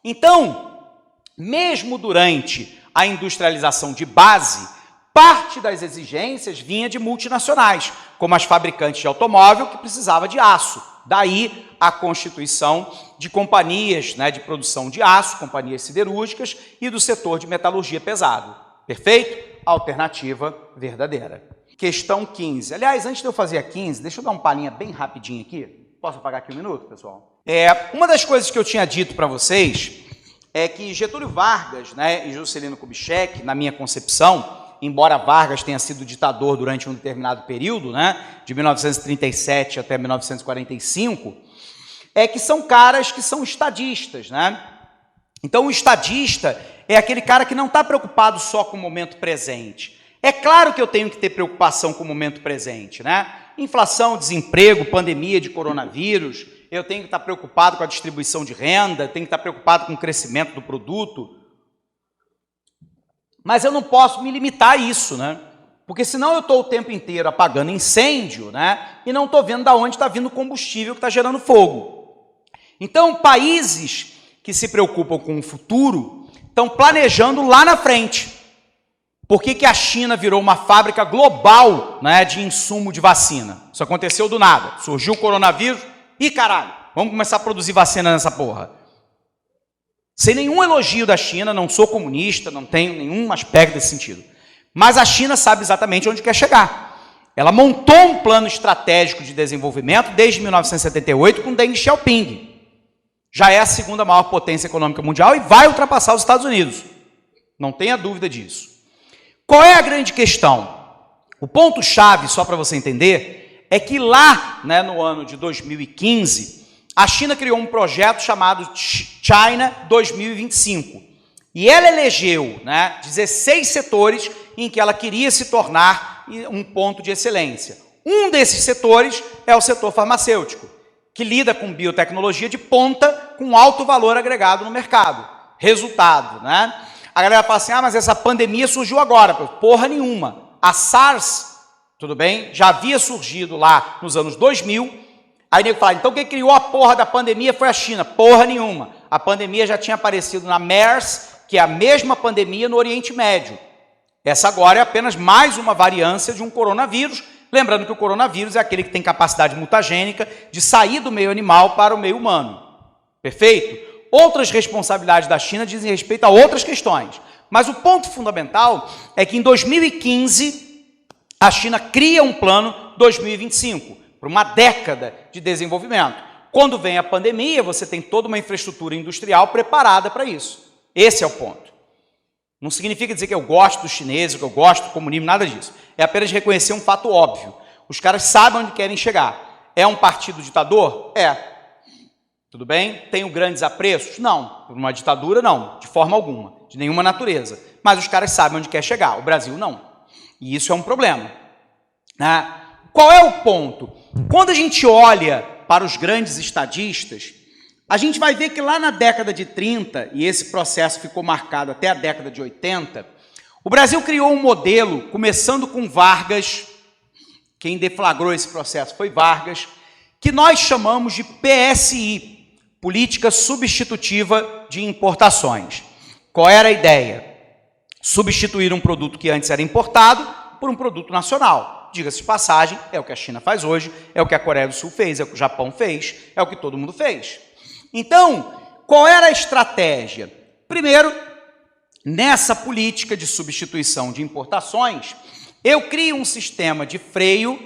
Então, mesmo durante a industrialização de base, parte das exigências vinha de multinacionais, como as fabricantes de automóvel, que precisava de aço. Daí a constituição de companhias, né, de produção de aço, companhias siderúrgicas e do setor de metalurgia pesado. Perfeito? Alternativa verdadeira. Questão 15. Aliás, antes de eu fazer a 15, deixa eu dar um palhinha bem rapidinho aqui. Posso apagar aqui um minuto, pessoal? Uma das coisas que eu tinha dito para vocês é que Getúlio Vargas, né, e Juscelino Kubitschek, na minha concepção, embora Vargas tenha sido ditador durante um determinado período, né, de 1937 até 1945, que são caras que são estadistas, né? Então, o estadista é aquele cara que não está preocupado só com o momento presente. É claro que eu tenho que ter preocupação com o momento presente, né? Inflação, desemprego, pandemia de coronavírus, eu tenho que estar preocupado com a distribuição de renda, tenho que estar preocupado com o crescimento do produto. Mas eu não posso me limitar a isso, né? Porque senão eu estou o tempo inteiro apagando incêndio, né? E não estou vendo de onde está vindo o combustível que está gerando fogo. Então, países que se preocupam com o futuro estão planejando lá na frente. Por que a China virou uma fábrica global, né, de insumo de vacina? Isso aconteceu do nada. Surgiu o coronavírus e, caralho, vamos começar a produzir vacina nessa porra. Sem nenhum elogio da China, não sou comunista, não tenho nenhum aspecto desse sentido. Mas a China sabe exatamente onde quer chegar. Ela montou um plano estratégico de desenvolvimento desde 1978 com Deng Xiaoping. Já é a segunda maior potência econômica mundial e vai ultrapassar os Estados Unidos. Não tenha dúvida disso. Qual é a grande questão? O ponto-chave, só para você entender, é que lá, né, no ano de 2015, a China criou um projeto chamado China 2025. E ela elegeu, né, 16 setores em que ela queria se tornar um ponto de excelência. Um desses setores é o setor farmacêutico, que lida com biotecnologia de ponta com alto valor agregado no mercado. Resultado, né? A galera fala assim, mas essa pandemia surgiu agora. Porra nenhuma. A SARS, tudo bem, já havia surgido lá nos anos 2000. Aí nego fala, então quem criou a porra da pandemia foi a China. Porra nenhuma. A pandemia já tinha aparecido na MERS, que é a mesma pandemia no Oriente Médio. Essa agora é apenas mais uma variância de um coronavírus. Lembrando que o coronavírus é aquele que tem capacidade mutagênica de sair do meio animal para o meio humano. Perfeito? Outras responsabilidades da China dizem respeito a outras questões. Mas o ponto fundamental é que em 2015 a China cria um plano 2025, para uma década de desenvolvimento. Quando vem a pandemia, você tem toda uma infraestrutura industrial preparada para isso. Esse é o ponto. Não significa dizer que eu gosto dos chineses, que eu gosto do comunismo, nada disso. É apenas reconhecer um fato óbvio. Os caras sabem onde querem chegar. É um partido ditador? É. Tudo bem? Tenho grandes apreços? Não. Por uma ditadura, não. De forma alguma. De nenhuma natureza. Mas os caras sabem onde quer chegar. O Brasil, não. E isso é um problema. Né? Qual é o ponto? Quando a gente olha para os grandes estadistas, a gente vai ver que lá na década de 30, e esse processo ficou marcado até a década de 80, o Brasil criou um modelo, começando com Vargas, quem deflagrou esse processo foi Vargas, que nós chamamos de PSI, Política Substitutiva de Importações. Qual era a ideia? Substituir um produto que antes era importado por um produto nacional. Diga-se de passagem, é o que a China faz hoje, é o que a Coreia do Sul fez, é o que o Japão fez, é o que todo mundo fez. Então, qual era a estratégia? Primeiro, nessa política de substituição de importações, eu crio um sistema de freio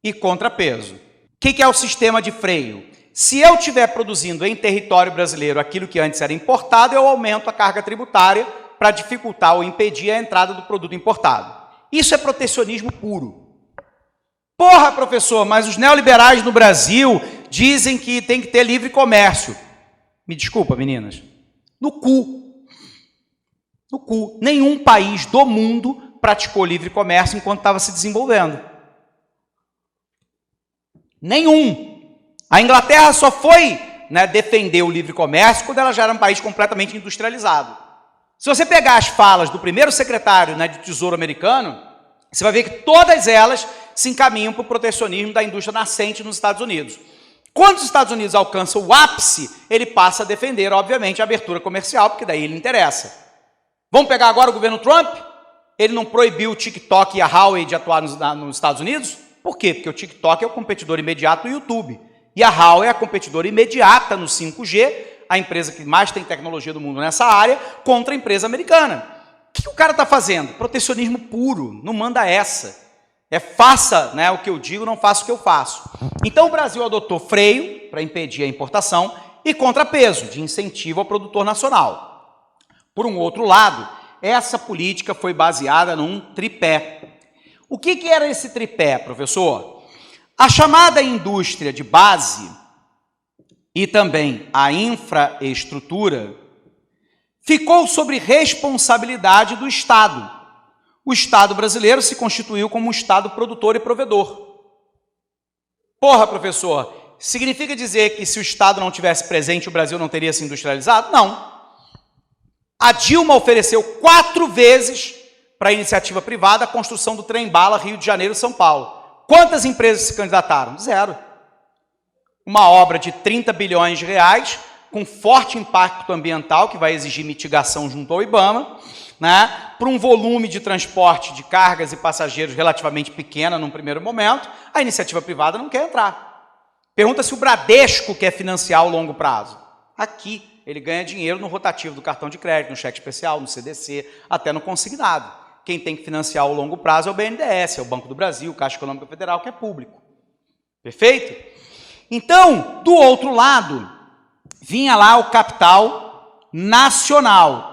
e contrapeso. O que é o sistema de freio? Se eu estiver produzindo em território brasileiro aquilo que antes era importado, eu aumento a carga tributária para dificultar ou impedir a entrada do produto importado. Isso é protecionismo puro. Porra, professor, mas os neoliberais no Brasil dizem que tem que ter livre comércio. Me desculpa, meninas. No cu. No cu. Nenhum país do mundo praticou livre comércio enquanto estava se desenvolvendo. Nenhum. A Inglaterra só foi, né, defender o livre comércio quando ela já era um país completamente industrializado. Se você pegar as falas do primeiro secretário, né, de Tesouro americano, você vai ver que todas elas se encaminham para o protecionismo da indústria nascente nos Estados Unidos. Quando os Estados Unidos alcançam o ápice, ele passa a defender, obviamente, a abertura comercial, porque daí ele interessa. Vamos pegar agora o governo Trump? Ele não proibiu o TikTok e a Huawei de atuar nos Estados Unidos? Por quê? Porque o TikTok é o competidor imediato do YouTube. E a Huawei é a competidora imediata no 5G, a empresa que mais tem tecnologia do mundo nessa área, contra a empresa americana. O que o cara está fazendo? Protecionismo puro, não manda essa. Faça, né, o que eu digo, não faça o que eu faço. Então o Brasil adotou freio para impedir a importação e contrapeso de incentivo ao produtor nacional. Por um outro lado, essa política foi baseada num tripé. O que era esse tripé, professor? A chamada indústria de base e também a infraestrutura ficou sob responsabilidade do Estado. O Estado brasileiro se constituiu como um Estado produtor e provedor. Porra, professor, significa dizer que se o Estado não tivesse presente, o Brasil não teria se industrializado? Não. A Dilma ofereceu 4 vezes para a iniciativa privada a construção do trem-bala Rio de Janeiro e São Paulo. Quantas empresas se candidataram? 0. Uma obra de 30 bilhões de reais, com forte impacto ambiental, que vai exigir mitigação junto ao IBAMA, né, para um volume de transporte de cargas e passageiros relativamente pequena num primeiro momento, a iniciativa privada não quer entrar. Pergunta se o Bradesco quer financiar ao longo prazo. Aqui, ele ganha dinheiro no rotativo do cartão de crédito, no cheque especial, no CDC, até no consignado. Quem tem que financiar ao longo prazo é o BNDES, é o Banco do Brasil, Caixa Econômica Federal, que é público. Perfeito? Então, do outro lado, vinha lá o capital nacional.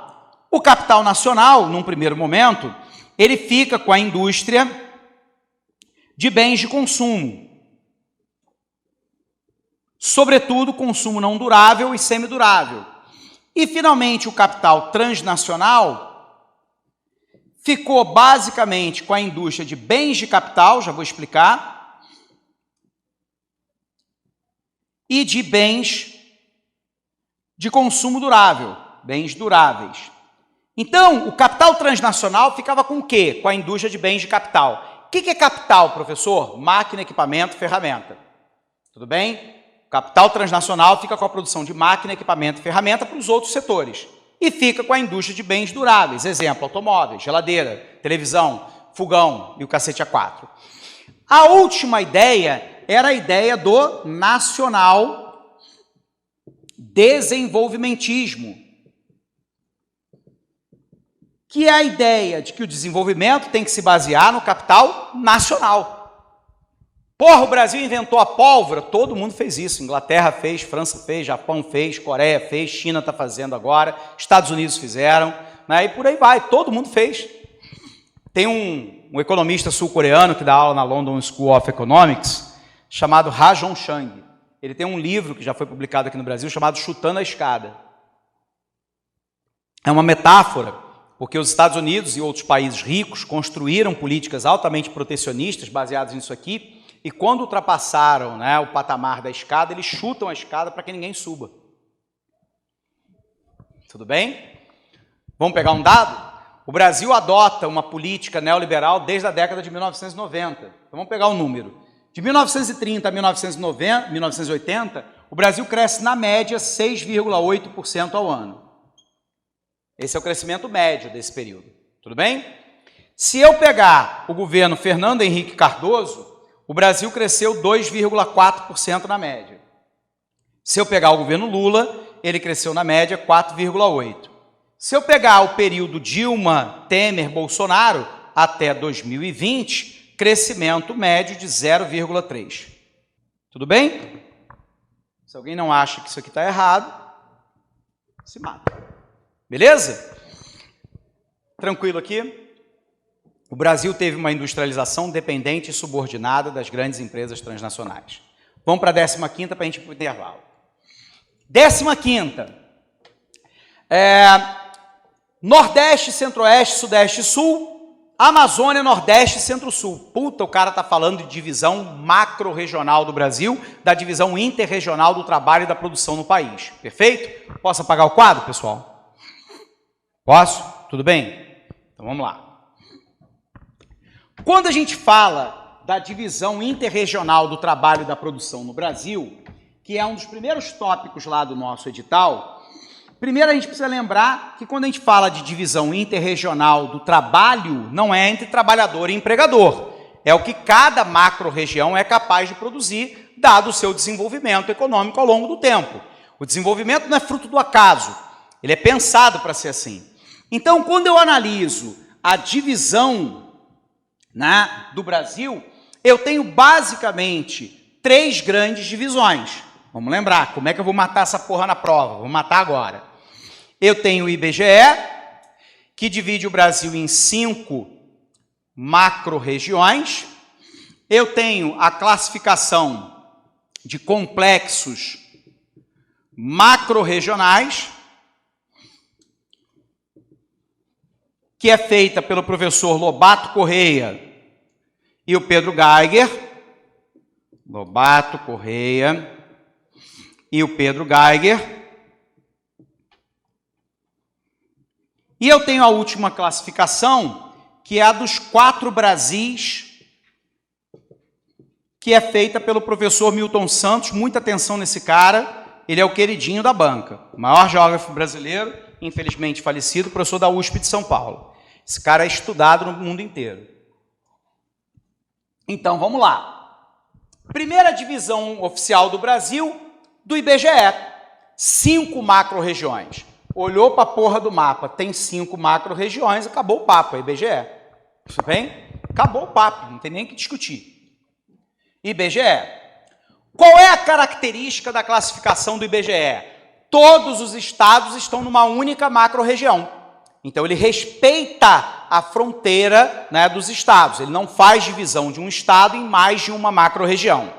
O capital nacional, num primeiro momento, ele fica com a indústria de bens de consumo. Sobretudo, consumo não durável e semidurável. E, finalmente, o capital transnacional ficou basicamente com a indústria de bens de capital, já vou explicar, e de bens de consumo durável, bens duráveis. Então, o capital transnacional ficava com o quê? Com a indústria de bens de capital. O que é capital, professor? Máquina, equipamento, ferramenta. Tudo bem? O capital transnacional fica com a produção de máquina, equipamento e ferramenta para os outros setores. E fica com a indústria de bens duráveis. Exemplo, automóveis, geladeira, televisão, fogão e o cacete A4. A última ideia era a ideia do nacional desenvolvimentismo, que é a ideia de que o desenvolvimento tem que se basear no capital nacional. Porra, o Brasil inventou a pólvora, todo mundo fez isso. Inglaterra fez, França fez, Japão fez, Coreia fez, China está fazendo agora, Estados Unidos fizeram, né? E por aí vai, todo mundo fez. Tem um economista sul-coreano que dá aula na London School of Economics, chamado Ha Jong-chang. Ele tem um livro que já foi publicado aqui no Brasil, chamado Chutando a Escada. É uma metáfora, porque os Estados Unidos e outros países ricos construíram políticas altamente protecionistas baseadas nisso aqui, e quando ultrapassaram, né, o patamar da escada, eles chutam a escada para que ninguém suba. Tudo bem? Vamos pegar um dado? O Brasil adota uma política neoliberal desde a década de 1990. Então vamos pegar um número. De 1930 a 1980, o Brasil cresce na média 6,8% ao ano. Esse é o crescimento médio desse período. Tudo bem? Se eu pegar o governo Fernando Henrique Cardoso, o Brasil cresceu 2,4% na média. Se eu pegar o governo Lula, ele cresceu na média 4,8%. Se eu pegar o período Dilma, Temer, Bolsonaro, até 2020, crescimento médio de 0,3%. Tudo bem? Se alguém não acha que isso aqui está errado, se mata. Beleza? Tranquilo aqui? O Brasil teve uma industrialização dependente e subordinada das grandes empresas transnacionais. Vamos para a 15ª para a gente ir para o intervalo. 15ª. Nordeste, Centro-Oeste, Sudeste e Sul, Amazônia, Nordeste, Centro-Sul. Puta, o cara está falando de divisão macro-regional do Brasil, da divisão interregional do trabalho e da produção no país. Perfeito? Posso apagar o quadro, pessoal? Posso? Tudo bem? Então vamos lá. Quando a gente fala da divisão interregional do trabalho e da produção no Brasil, que é um dos primeiros tópicos lá do nosso edital, primeiro a gente precisa lembrar que quando a gente fala de divisão interregional do trabalho, não é entre trabalhador e empregador. É o que cada macro-região é capaz de produzir, dado o seu desenvolvimento econômico ao longo do tempo. O desenvolvimento não é fruto do acaso, ele é pensado para ser assim. Então, quando eu analiso a divisão, né, do Brasil, eu tenho basicamente 3 grandes divisões. Vamos lembrar, como é que eu vou matar essa porra na prova? Vou matar agora. Eu tenho o IBGE, que divide o Brasil em 5 macro-regiões. Eu tenho a classificação de complexos macro-regionais, que é feita pelo professor Lobato Correia e o Pedro Geiger. Lobato Correia e o Pedro Geiger. E eu tenho a última classificação, que é a dos 4 Brasis, que é feita pelo professor Milton Santos. Muita atenção nesse cara, ele é o queridinho da banca, o maior geógrafo brasileiro, infelizmente falecido, professor da USP de São Paulo. Esse cara é estudado no mundo inteiro. Então, vamos lá. Primeira divisão oficial do Brasil, do IBGE. 5 macro-regiões. Olhou para a porra do mapa, tem 5 macro-regiões, acabou o papo, é IBGE. Tudo bem? Acabou o papo, não tem nem o que discutir. IBGE. Qual é a característica da classificação do IBGE? Todos os estados estão numa única macro-região. Então, ele respeita a fronteira, né, dos estados. Ele não faz divisão de um estado em mais de uma macro-região.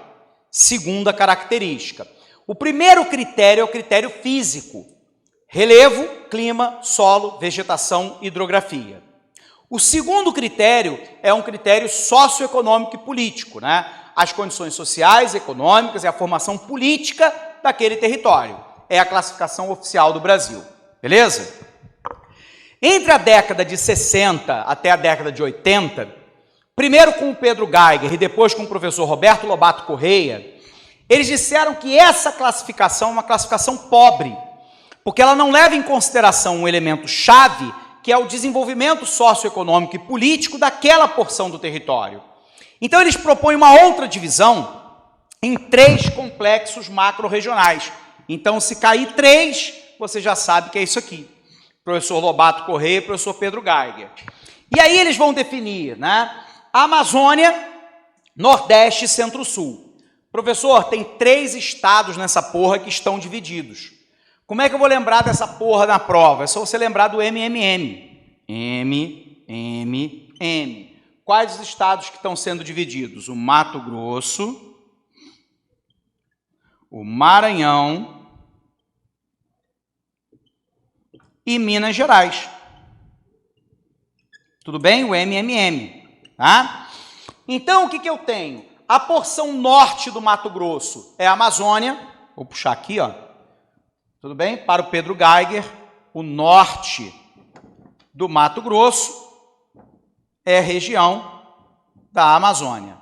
Segunda característica. O primeiro critério é o critério físico. Relevo, clima, solo, vegetação, hidrografia. O segundo critério é um critério socioeconômico e político, né? As condições sociais, econômicas e a formação política daquele território. É a classificação oficial do Brasil. Beleza? Entre a década de 60 até a década de 80, primeiro com o Pedro Geiger e depois com o professor Roberto Lobato Correia, eles disseram que essa classificação é uma classificação pobre, porque ela não leva em consideração um elemento chave, que é o desenvolvimento socioeconômico e político daquela porção do território. Então, eles propõem uma outra divisão em 3 complexos macro-regionais. Então, se cair 3, você já sabe que é isso aqui. Professor Lobato Correia e professor Pedro Geiger. E aí eles vão definir, né, Amazônia, Nordeste e Centro-Sul. Professor, tem 3 estados nessa porra que estão divididos. Como é que eu vou lembrar dessa porra na prova? É só você lembrar do MMM. MMM. Quais os estados que estão sendo divididos? O Mato Grosso, o Maranhão e Minas Gerais. Tudo bem? O MMM. Tá? Então, o que eu tenho? A porção norte do Mato Grosso é a Amazônia. Vou puxar aqui, ó. Tudo bem? Para o Pedro Geiger, o norte do Mato Grosso é a região da Amazônia.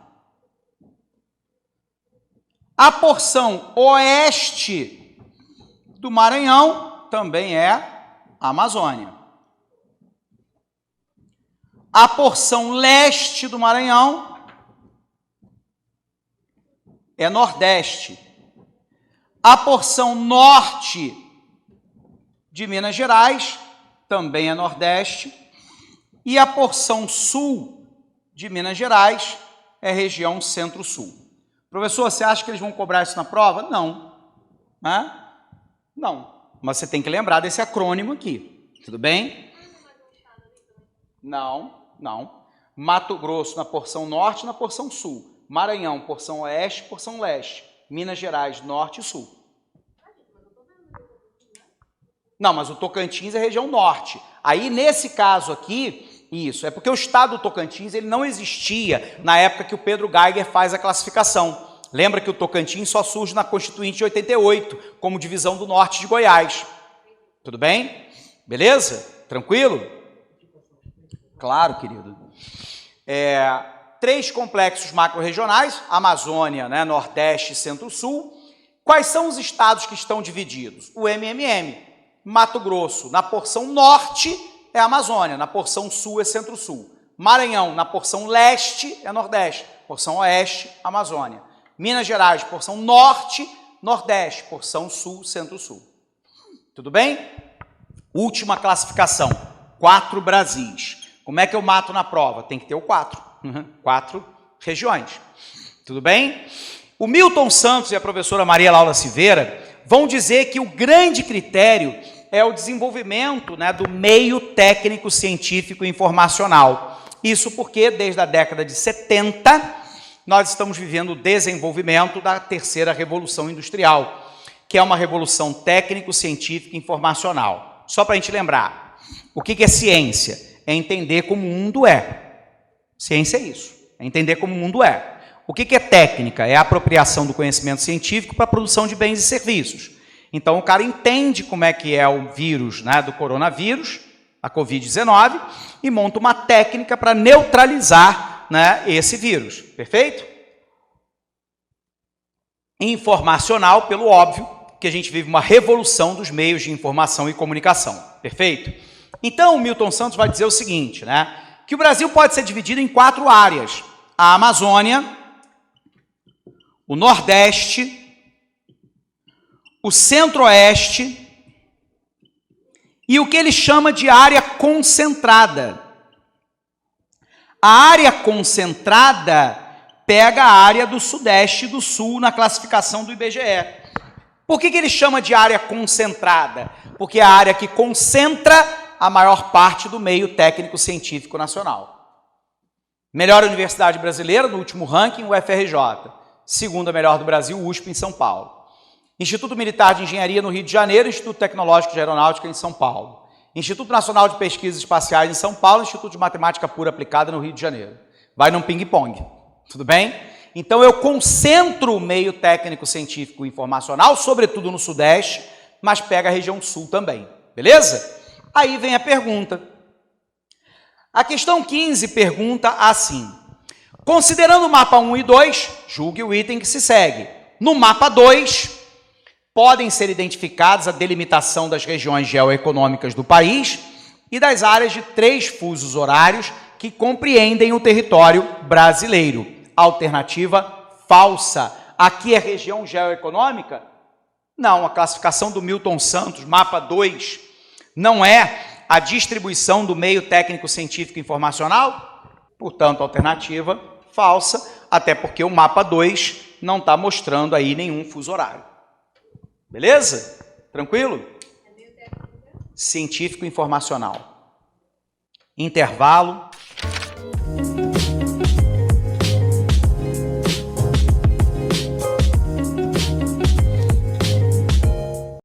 A porção oeste do Maranhão também é a Amazônia. A porção leste do Maranhão é Nordeste. A porção norte de Minas Gerais também é Nordeste. E a porção sul de Minas Gerais é região Centro-Sul. Professor, você acha que eles vão cobrar isso na prova? Não. Não. Mas você tem que lembrar desse acrônimo aqui. Tudo bem? Não. Mato Grosso na porção norte e na porção sul. Maranhão, porção oeste, porção leste. Minas Gerais, norte e sul. Não, mas o Tocantins é região norte. Aí, nesse caso aqui, isso, é porque o estado do Tocantins ele não existia na época que o Pedro Geiger faz a classificação. Lembra que o Tocantins só surge na Constituinte de 88, como divisão do norte de Goiás. Tudo bem? Beleza? Tranquilo? Claro, querido. 3 complexos macro-regionais, Amazônia, né, Nordeste e Centro-Sul. Quais são os estados que estão divididos? O MMM, Mato Grosso, na porção norte é Amazônia, na porção sul é Centro-Sul. Maranhão, na porção leste é Nordeste, porção oeste, Amazônia. Minas Gerais, porção norte, Nordeste, porção sul, Centro-Sul. Tudo bem? Última classificação, 4 Brasis. Como é que eu mato na prova? Tem que ter o 4. 4 regiões. Tudo bem? O Milton Santos e a professora Maria Laura Silveira vão dizer que o grande critério é o desenvolvimento, né, do meio técnico científico e informacional. Isso porque, desde a década de 70, nós estamos vivendo o desenvolvimento da terceira revolução industrial, que é uma revolução técnico-científica e informacional. Só para a gente lembrar, o que é ciência? É entender como o mundo é. Ciência é isso, é entender como o mundo é. O que é técnica? É a apropriação do conhecimento científico para a produção de bens e serviços. Então, o cara entende como é que é o vírus, né, do coronavírus, a Covid-19, e monta uma técnica para neutralizar, né, esse vírus. Perfeito? Informacional, pelo óbvio, que a gente vive uma revolução dos meios de informação e comunicação. Perfeito? Então, o Milton Santos vai dizer o seguinte, né, que o Brasil pode ser dividido em 4 áreas. A Amazônia, o Nordeste, o Centro-Oeste e o que ele chama de área concentrada. A área concentrada pega a área do Sudeste e do Sul na classificação do IBGE. Por que ele chama de área concentrada? Porque é a área que concentra a maior parte do meio técnico-científico nacional. Melhor universidade brasileira, no último ranking, o FRJ. Segunda melhor do Brasil, USP, em São Paulo. Instituto Militar de Engenharia, no Rio de Janeiro, Instituto Tecnológico de Aeronáutica, em São Paulo. Instituto Nacional de Pesquisas Espaciais, em São Paulo, Instituto de Matemática Pura Aplicada, no Rio de Janeiro. Vai num ping-pong, tudo bem? Então, eu concentro o meio técnico-científico e informacional, sobretudo no Sudeste, mas pega a região Sul também, beleza? Aí vem a pergunta. A questão 15 pergunta assim: considerando o mapa 1 e 2, julgue o item que se segue. No mapa 2, podem ser identificadas a delimitação das regiões geoeconômicas do país e das áreas de 3 fusos horários que compreendem o território brasileiro. Alternativa falsa. Aqui é região geoeconômica? Não, a classificação do Milton Santos, mapa 2, não é a distribuição do meio técnico-científico e informacional? Portanto, alternativa falsa, até porque o mapa 2 não está mostrando aí nenhum fuso horário. Beleza? Tranquilo? Científico e informacional. Intervalo.